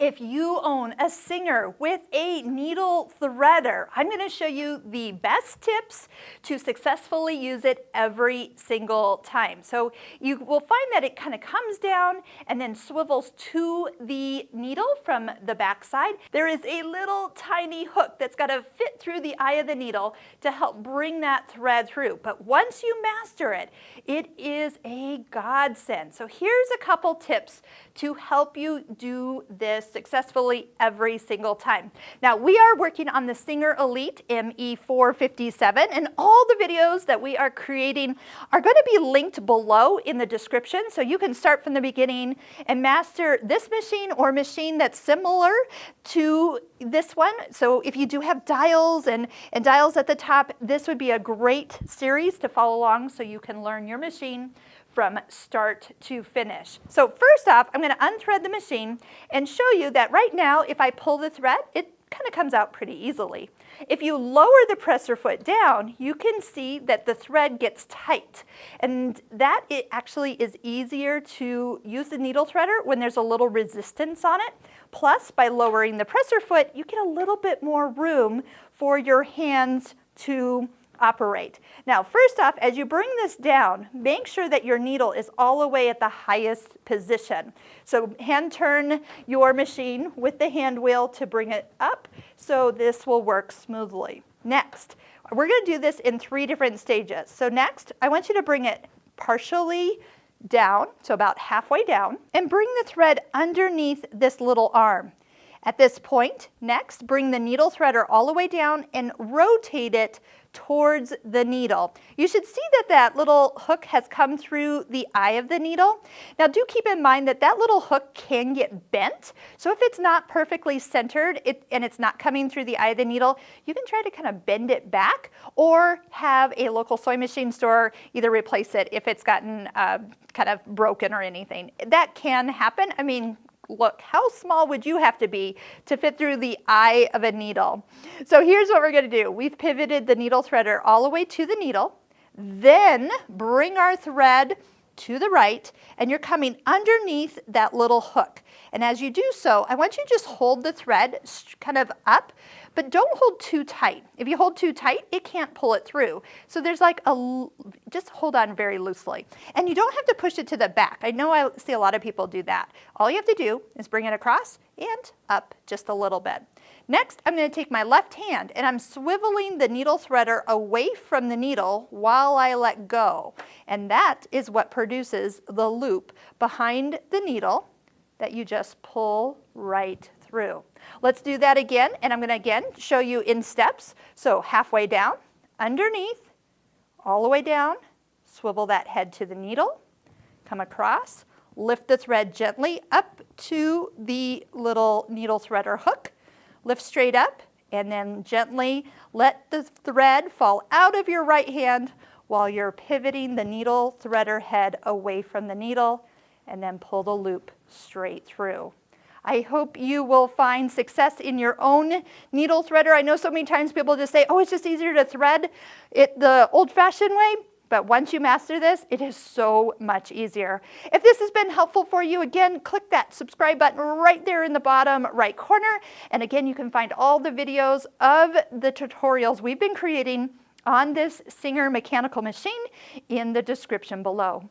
If you own a Singer with a needle threader, I'm going to show you the best tips to successfully use it every single time. So you will find that it kind of comes down and then swivels to the needle from the back side. There is a little tiny hook that's got to fit through the eye of the needle to help bring that thread through. But once you master it, it is a godsend. So here's a couple tips to help you do this successfully every single time. Now we are working on the Singer Elite ME457, and all the videos that we are creating are going to be linked below in the description, so you can start from the beginning and master this machine or machine that's similar to this one. So if you do have dials and dials at the top, this would be a great series to follow along so you can learn your machine from start to finish. So first off, I'm going to unthread the machine and show you that right now, if I pull the thread, it kind of comes out pretty easily. If you lower the presser foot down, you can see that the thread gets tight, and that it actually is easier to use the needle threader when there's a little resistance on it. Plus, by lowering the presser foot, you get a little bit more room for your hands to operate. Now, first off, as you bring this down, make sure that your needle is all the way at the highest position. So hand turn your machine with the hand wheel to bring it up so this will work smoothly. Next, we're going to do this in 3 different stages. So next, I want you to bring it partially down, so about halfway down, and bring the thread underneath this little arm. At this point, next, bring the needle threader all the way down and rotate it towards the needle. You should see that that little hook has come through the eye of the needle. Now do keep in mind that that little hook can get bent. So if it's not perfectly centered and it's not coming through the eye of the needle, you can try to kind of bend it back or have a local sewing machine store either replace it if it's gotten kind of broken or anything. That can happen. I mean, look, how small would you have to be to fit through the eye of a needle? So here's what we're going to do. We've pivoted the needle threader all the way to the needle, then bring our thread to the right, and you're coming underneath that little hook. And as you do so, I want you to just hold the thread kind of up, but don't hold too tight. If you hold too tight, it can't pull it through. So there's like just hold on very loosely. And you don't have to push it to the back. I know I see a lot of people do that. All you have to do is bring it across and up just a little bit. Next, I'm going to take my left hand and I'm swiveling the needle threader away from the needle while I let go. And that is what produces the loop behind the needle that you just pull right through. Let's do that again, and I'm going to again show you in steps. So halfway down, underneath, all the way down, swivel that head to the needle, come across, lift the thread gently up to the little needle threader hook, lift straight up, and then gently let the thread fall out of your right hand while you're pivoting the needle threader head away from the needle, and then pull the loop straight through. I hope you will find success in your own needle threader. I know so many times people just say, oh, it's just easier to thread it the old-fashioned way. But once you master this, it is so much easier. If this has been helpful for you, again, click that subscribe button right there in the bottom right corner. And again, you can find all the videos of the tutorials we've been creating on this Singer mechanical machine in the description below.